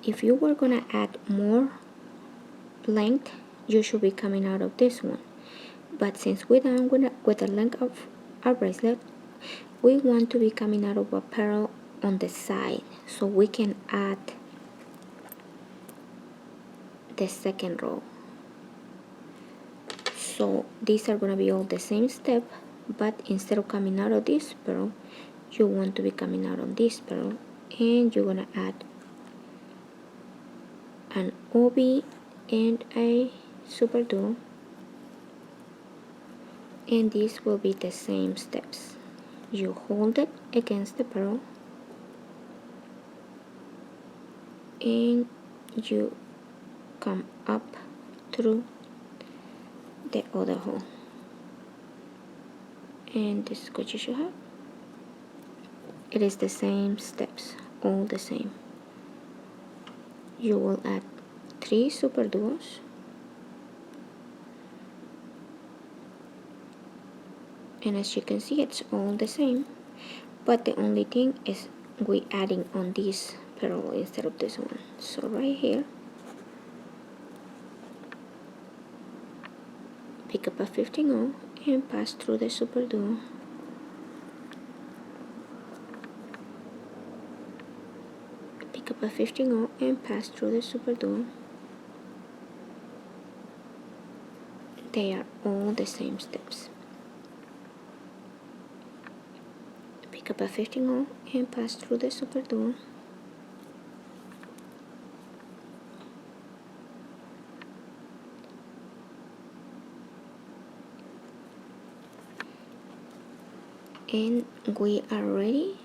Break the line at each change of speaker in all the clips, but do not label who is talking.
if you were gonna add more length, you should be coming out of this one. But since we're done with the length of our bracelet, we want to be coming out of a pearl on the side, so we can add the second row. So these are going to be all the same step, but instead of coming out of this pearl, you want to be coming out on this pearl, and you're going to add an OB and a super duo, and these will be the same steps. You hold it against the pearl and you come up through the other hole, and this is what you should have. It is the same steps, all the same. You will add 3 super duos, and as you can see, it's all the same, but the only thing is we adding on this pearl instead of this one. So right here, pick up a 15-0 and pass through the super duo, pick up a 15-0 and pass through the super duo. They are all the same steps. Pick up a 15-0 and pass through the super duo, and we are ready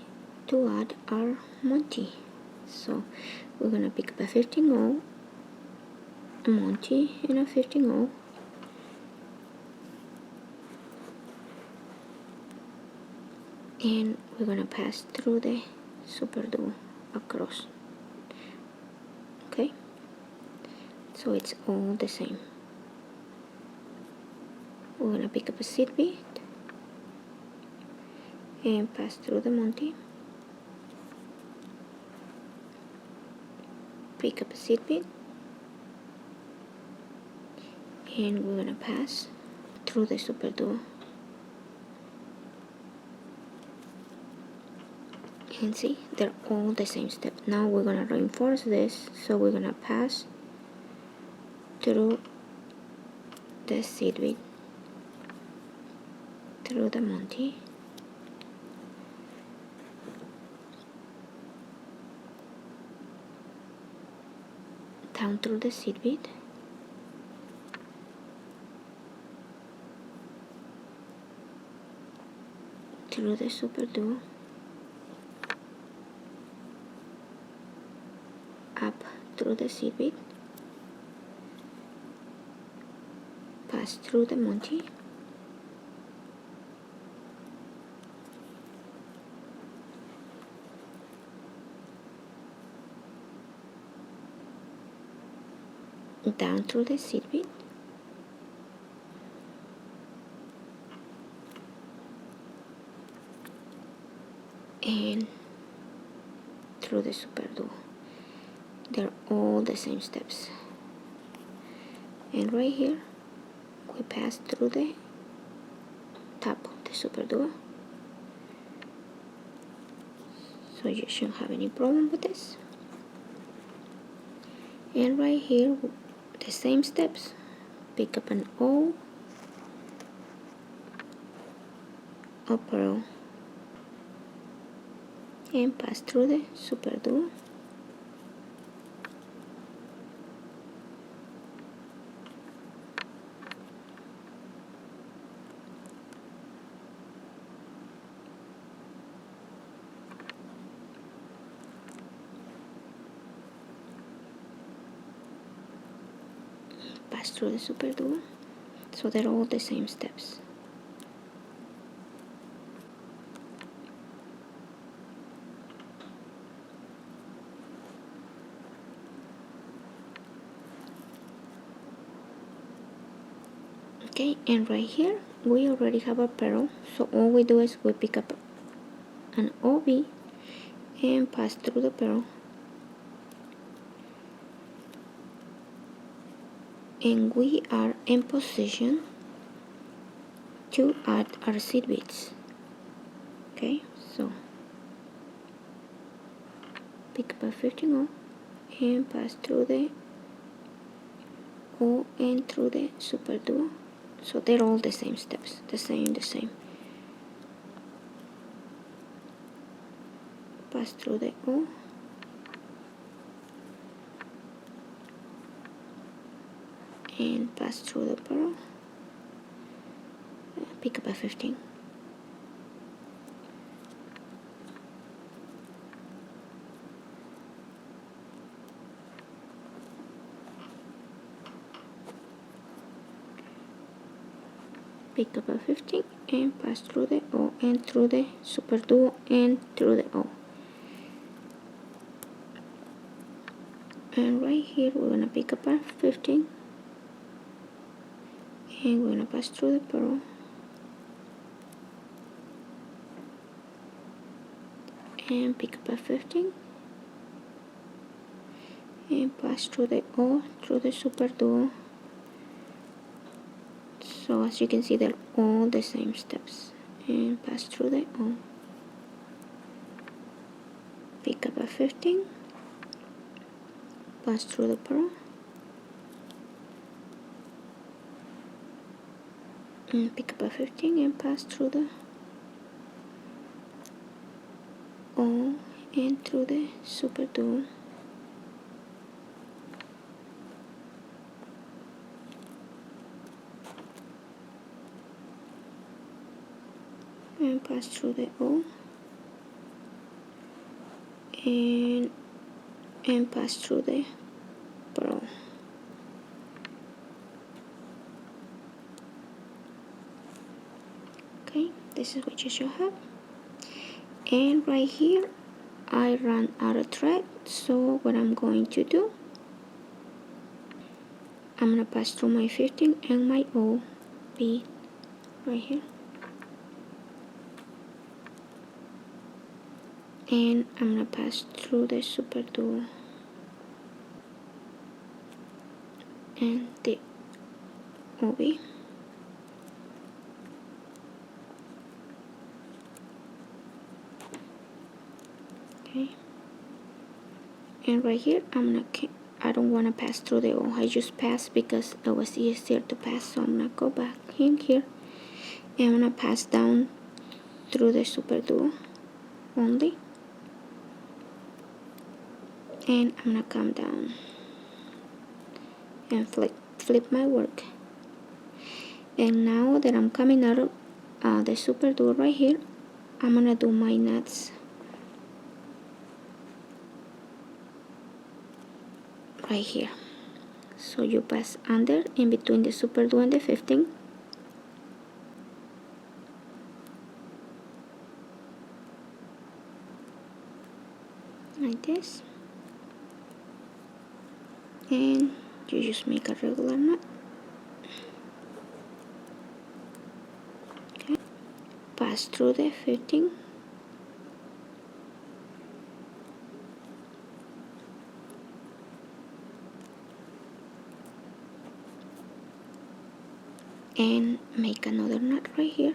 to add our Monty. So we're gonna pick up a 15-0, a Monty, and a 15-0, and we're gonna pass through the super duo across. Okay, so it's all the same. We're gonna pick up a seed bead and pass through the Monty, pick up a seed bead, and we're gonna pass through the super duo, and see, they're all the same step. Now we're gonna reinforce this, so we're gonna pass through the seed bead, through the Monty, down through the seed bead, through the super duo, up through the seed bead, pass through the Monty, down through the seed bead, and through the super duo. They're all the same steps. And right here, we pass through the top of the super duo. So you shouldn't have any problem with this. And right here, the same steps. Pick up an O, a pearl, and pass through the super duo, pass through the super duo. So they're all the same steps. Okay, and right here we already have a pearl, so all we do is we pick up an OB and pass through the pearl, and we are in position to add our seed beads. Okay, so pick up a 15 O and pass through the O and through the super duo. So they're all the same steps, the same. Pass through the O and pass through the pearl. Pick up a 15. Pick up a 15 and pass through the O and through the super duo and through the O. And right here we're gonna pick up our 15 and we're gonna pass through the pearl and pick up a 15 and pass through the O through the super duo. So as you can see, they're all the same steps. And pass through the O. Pick up a 15, pass through the pearl, and pick up a 15 and pass through the O and through the super duo. And pass through the O and pass through the pearl. Okay, this is what you should have. And right here I ran out of thread, so what I'm going to do, I'm gonna pass through my 15 and my O bead right here. And I'm gonna pass through the super duo and the OB. Okay, and right here I don't want to pass through the O. I just passed because it was easier to pass, so I'm gonna go back in here and I'm gonna pass down through the super duo only, and I'm gonna come down and flip my work. And now that I'm coming out of the super duo right here, I'm gonna do my knots right here. So you pass under in between the super duo and the 15, like this, and you just make a regular knot. Okay, pass through the 15 and make another knot right here.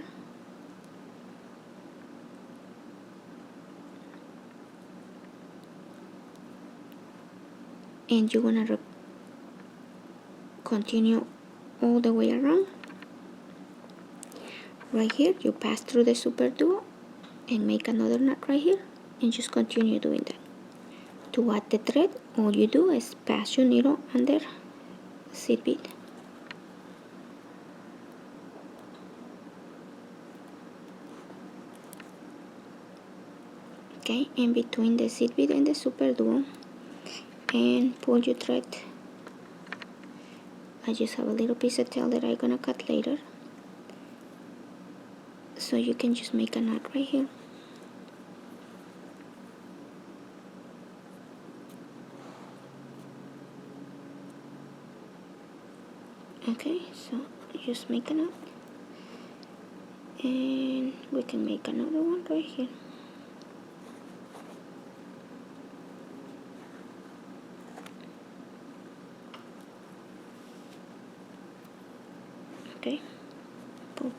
And you're gonna continue all the way around. Right here you pass through the super duo and make another knot right here, and just continue doing that. To add the thread, all you do is pass your needle under seed bead. Okay, in between the seed bead and the super duo, and pull your thread. I just have a little piece of tail that I'm gonna cut later, so you can just make a knot right here. Okay, so just make a knot, and we can make another one right here.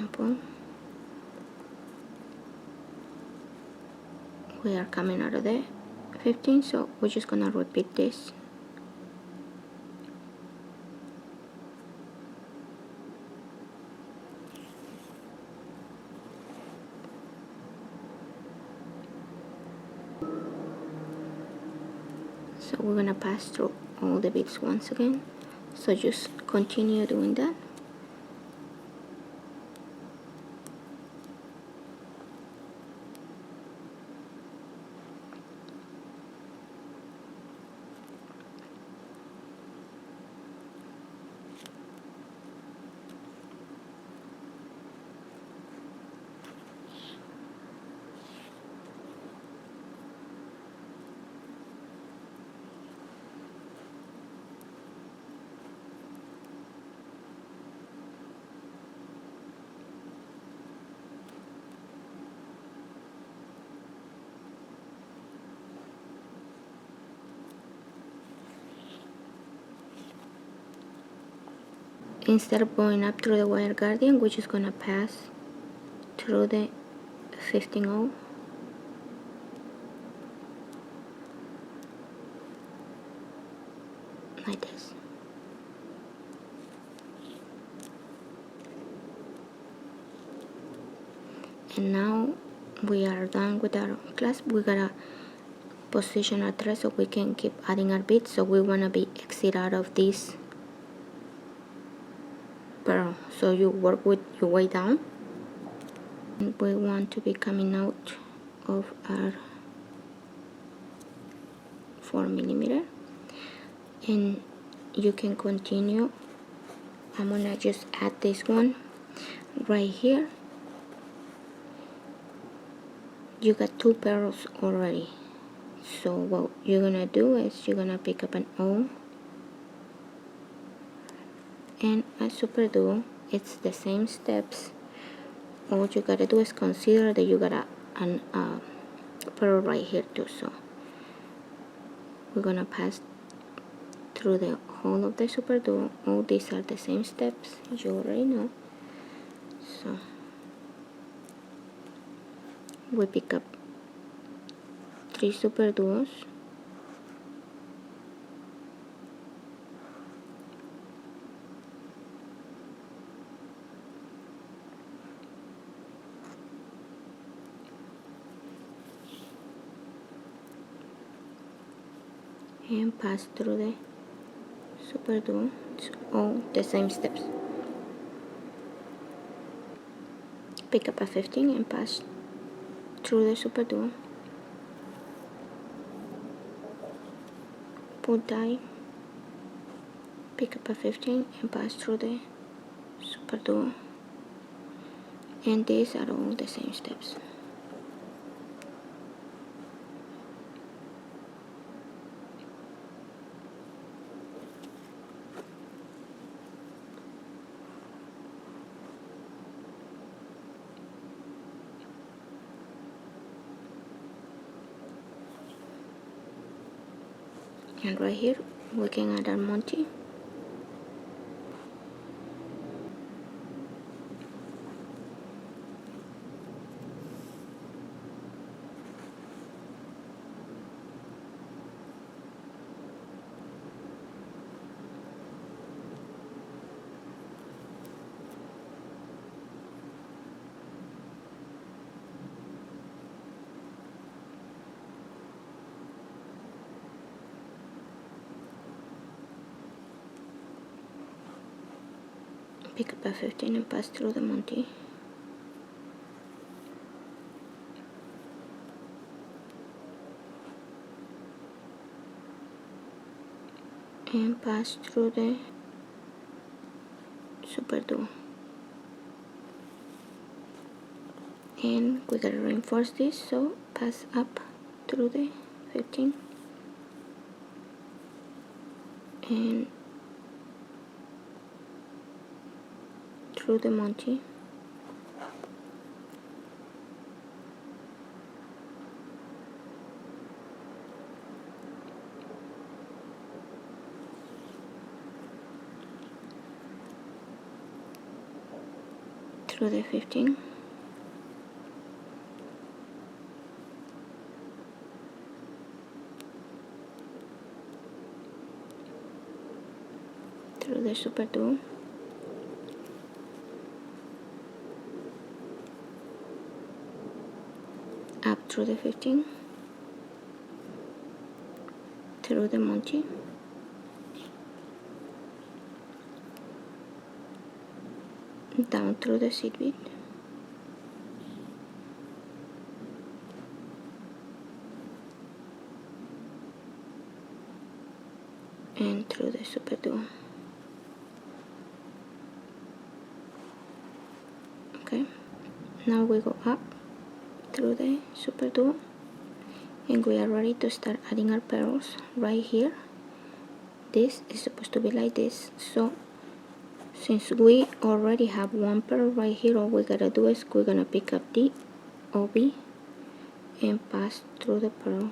and pull. We are coming out of the 15, so we're just gonna repeat this. So we're gonna pass through all the beads once again, so just continue doing that. Instead of going up through the wire guardian, we're just gonna pass through the 15-0, like this. And now we are done with our clasp. We gotta position our thread so we can keep adding our beads. So we wanna be exit out of this pearl. So you work with your way down. And we want to be coming out of our 4mm, and you can continue. I'm gonna just add this one right here. You got 2 pearls already, so what you're gonna do is you're gonna pick up an O and a super duo. It's the same steps. All you gotta do is consider that you got a pearl right here too. So we're gonna pass through the whole of the super duo. All these are the same steps, you already know. So we pick up 3 super duos, and pass through the super duo. It's all the same steps. Pick up a 15 and pass through the super duo. Pull die, pick up a 15 and pass through the super duo. And these are all the same steps. And right here we can add our Monty. Pick up a 15 and pass through the Monty. And pass through the super duo. And we gotta reinforce this, so pass up through the 15 and through the Monty. through the 15, through the super 2, up through the 15, through the multi, down through the seed bead, and through the super 2. Okay, now we go up through the super 2, and we are ready to start adding our pearls right here. This is supposed to be like this, so since we already have one pearl right here, all we gotta do is we're gonna pick up the OB and pass through the pearl.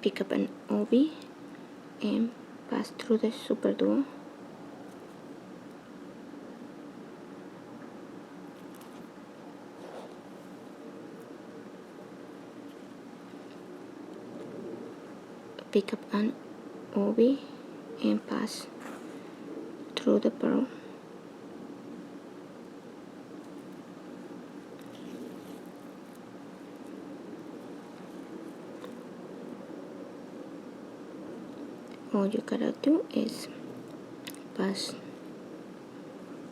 Pick up an OB and pass through the super duo. Pick up an OB and pass through the pearl. All you gotta do is pass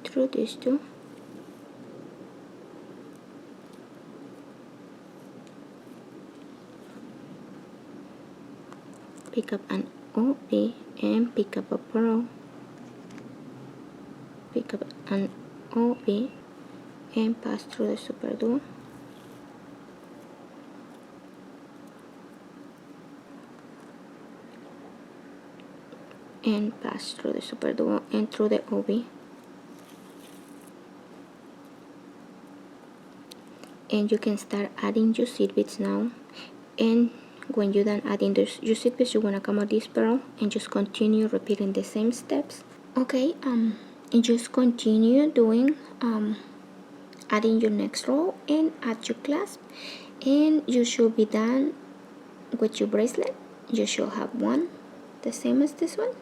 through these two, pick up an OB and pick up a pearl, pick up an OB and pass through the super duo, and pass through the super duo and through the OB, and you can start adding your seed beads now. And when you're done adding your seed beads, you want to come out this pearl and just continue repeating the same steps. Okay, and just continue doing adding your next row and add your clasp, and you should be done with your bracelet. You should have one the same as this one.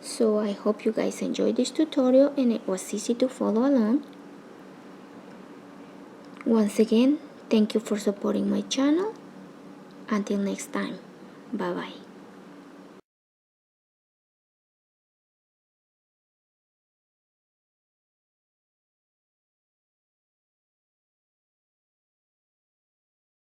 So I hope you guys enjoyed this tutorial and it was easy to follow along. Once again, thank you for supporting my channel. Until next time, bye bye.